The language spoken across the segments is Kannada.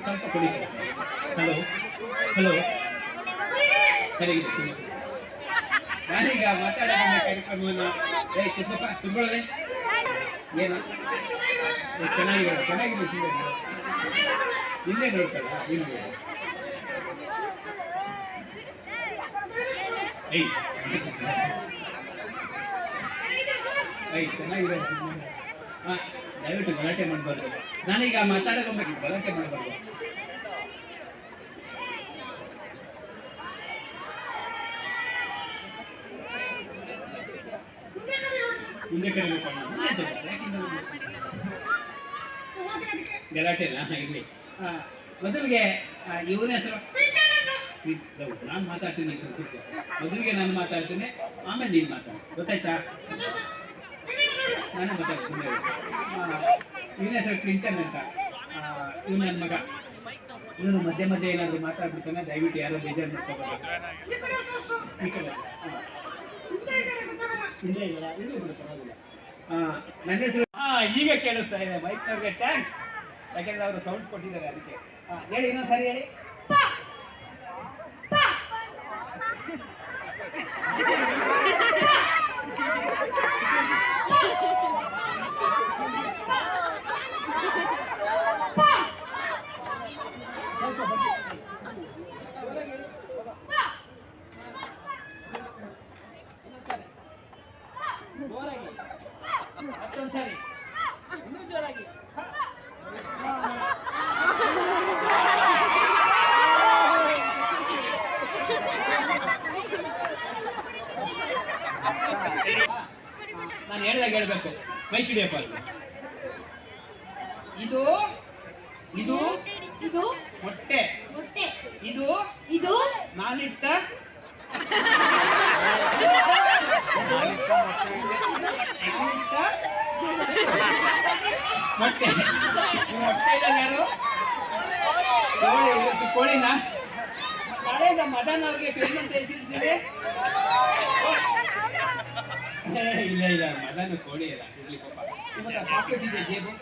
ಸ್ವಲ್ಪ ಕೊಡಿ ಸರ್. ಹಲೋ ಹಲೋ, ಸರಿ ನಾನೀಗ ಮಾತಾಡೋಣ ಕಾರ್ಯಕ್ರಮವನ್ನು. ತುಂಬೋಳೆ ಏನು ಚೆನ್ನಾಗಿದೆ ಚೆನ್ನಾಗಿದೆ ಇಲ್ಲೇ ನೋಡ್ತಲ್ಲ ನಿಮಗೆ. ಚೆನ್ನಾಗಿದೆ. ಹಾಂ, ದಯವಿಟ್ಟು ಗಲಾಟೆ ಮಾಡಬಾರ್ದು. ನಾನೀಗ ಮಾತಾಡೋಕೆ ಗಲಾಟೆ ಮಾಡಬಾರ್ದು. ಮುಂದೆ ಕರೀಬೇಕು. ಗಲಾಟೆನಾ? ಇಲ್ಲಿ ಮೊದಲಿಗೆ ಇವನ ಹೆಸರು ನಾನು ಮಾತಾಡ್ತೀನಿ. ಸ್ವಲ್ಪ ಮೊದಲಿಗೆ ನಾನು ಮಾತಾಡ್ತೀನಿ, ಆಮೇಲೆ ನೀನು ಮಾತಾಡಿ. ಗೊತ್ತಾಯ್ತಾ? ನಾನೇ ಮಾತಾಡ್ತೀನಿ. ಇವನ ಹೆಸರು ಕ್ಲಿಂಟನ್ ಅಂತ. ಇವನು ನನ್ನ ಮಗ. ಇವನು ಮಧ್ಯೆ ಮಧ್ಯೆ ಏನಾದರೂ ಮಾತಾಡ್ಬಿಡ್ತಾನೆ. ದಯವಿಟ್ಟು ಯಾರೋ ಬೇಜಾರು ಮಾಡ್ಕೋಬೇಕು. ಇಲ್ಲ ಇಲ್ಲ ಇದು ಪರವಾಗಿಲ್ಲ. ನನ್ನ ಹೆಸರು ಈಗ ಕೇಳಿಸ್ತಾ ಇದೆ ಮೈಕ್ನವ್ರಿಗೆ. ಥ್ಯಾಂಕ್ಸ್, ಯಾಕೆಂದರೆ ಅವರು ಸೌಂಡ್ ಕೊಟ್ಟಿದ್ದಾರೆ ಅದಕ್ಕೆ. ಹೇಳಿ, ಇನ್ನೊಂದು ಸರಿ ಹೇಳಿ. ಮತ್ತೊಂದು ಸರಿ, ಇನ್ನೂ ಜೋರಾಗಿ. ನಾನು ಹೇಳ್ದಾಗ ಹೇಳ್ಬೇಕು. ಮೈಕ್ ಹಿಡಿಯಪ್ಪ. ಇದು ಇದು ಇದು ಮೊಟ್ಟೆ. ಇದು ಇದು ನಾನಿಟ್ಟ ಮೊಟ್ಟೆ. ಮೊಟ್ಟೆ ಇದ್ದಾಗ ಯಾರು? ಕೋಳಿನ ನಾಳೆ ನಮ್ಮ ಮದನ್ ಅವ್ರಿಗೆ ಪೇಮೆಂಟ್ ಎಸಿರ್ತೀವಿ. ಇಲ್ಲ ಇಲ್ಲ, ಮದನ್ ಕೋಳಿ ಇಲ್ಲ ಇರ್ಲಿ ಪಾಪ. ಇವಾಗ ಪಾಕೆಟ್ ಇದೆ ಜೇಬು.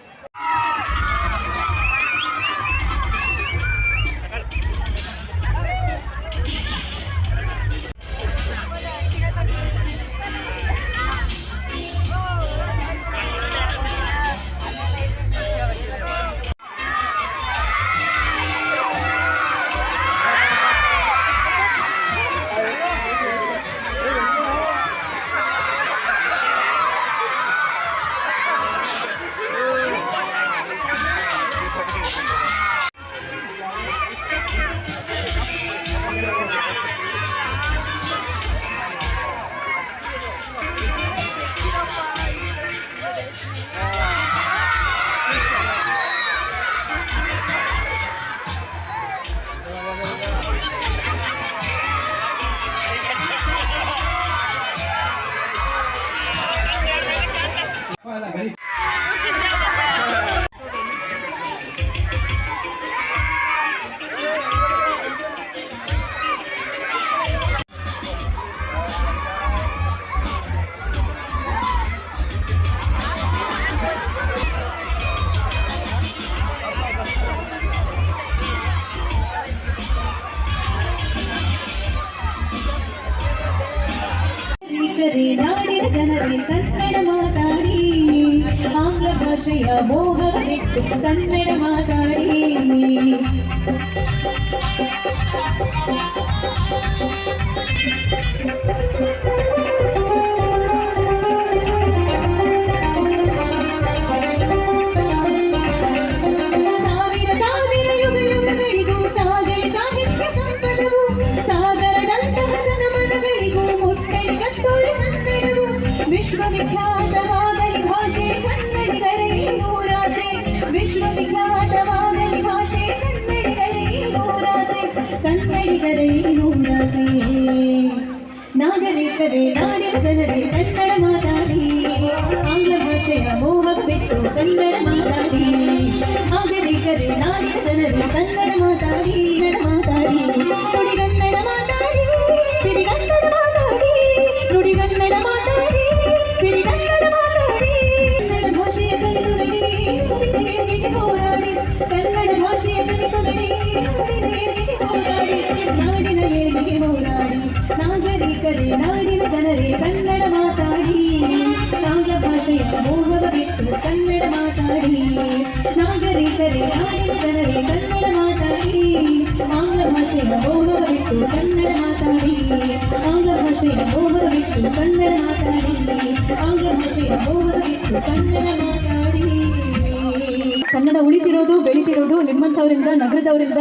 ನಾಡಿನ ಜನರೇ ಕನ್ನಡ ಮಾತಾಡಿ. ಆಂಗ್ಲ ಭಾಷೆಯ ಮೋಹ ಬಿಟ್ಟು ಕನ್ನಡ ಮಾತಾಡಿ. ಸಾವಿರ ಸಾವಿರ ಯುಗ ಯುಗಗಳಿಗೂ ಸಾಗಲಿ ಸಾಹಿತ್ಯ ಸಂಪದವು, ಸಾಗರದಂತಹ ಜನಮನಗಳಿಗೂ ಮುಟ್ಟಲಿ ಕಸ್ತೂರಿ ಕನ್ನಡವು. ವಿಶ್ವವಿಖ್ಯಾತವಾಗಲಿ ಭಾಷೆ ಕನ್ನಡಿಗರೇ ನೂರಾಸೆ, ವಿಶ್ವವಿಖ್ಯಾತವಾಗಲಿ ಭಾಷೆ ಕನ್ನಡಿಗರೇ ನೂರಾಸೆ, ಕನ್ನಡಿಗರೇ ನೂರಾಸೆ. ನಾಗರಿಕರೇ ನಾಡಿನ ಜನರೇ ಕನ್ನಡ ಮಾತಾಡಿ, ಆಂಗ್ಲ ಭಾಷೆಯ ಮೋಹ ಬಿಟ್ಟು ಕನ್ನಡ ಮಾತಾಡಿ. ನಾಗರಿಕರೇ ನಾಡಿನ ಜನರೇ ಕನ್ನಡ ಮಾತಾಡಿ, ಕನ್ನಡ ಮಾತಾಡಿ, ನುಡಿಗನ್ನಡ ಮಾತಾಡಿ, ಸಿರಿಗನ್ನಡ ಮಾತಾಡಿ, ನುಡಿಗನ್ನಡ ಮಾತಾಡಿ, ಸಿರಿಗನ್ನಡ ಮಾತಾಡಿ. ಕನ್ನಡ ಭಾಷೆಯ ಕಲಿತು ನುಡಿಗೆ ಹೋರಾಡಿ, ಕನ್ನಡ ಭಾಷೆಯ ಕಲಿತು ನುಡಿಗೆ ಹೋರಾಡಿ, ನಾಡಿನ ಏಳಿಗೆ ಹೋರಾಡಿ. ನಾಗರಿಕರೇ ನಾಡಿನ ಜನರೇ ಕನ್ನಡ ಮಾತಾಡಿ, ಆಂಗ್ಲ ಭಾಷೆಯ ಮೋಹವ ಬಿಟ್ಟು ಕನ್ನಡ ಮಾತಾಡಿ. ನಾಗರಿಕರೇ ನಾಡಿನ ಜನರೇ ಕನ್ನಡ ಮಾತಾಡಿ, ಆಂಗ್ಲ ಭಾಷೆಯ ಮೋಹವ ಬಿಟ್ಟು ಕನ್ನಡ ಮಾತಾಡಿ. ಆಂಗ್ಲ ಭಾಷೆಯ ಮೋಹವ ಬಿಟ್ಟು ಕನ್ನಡ ಮಾತಾಡಿ, ಆಂಗ್ಲ ಭಾಷೆಯ ಮೋಹವ ಬಿಟ್ಟು ಕನ್ನಡ ಮಾತಾಡಿ. ಕನ್ನಡ ಉಳಿತಿರೋದು ಬೆಳಿತಿರೋದು ನಿಮ್ಮಂಥವರಿಂದ, ನಗರದವರಿಂದ,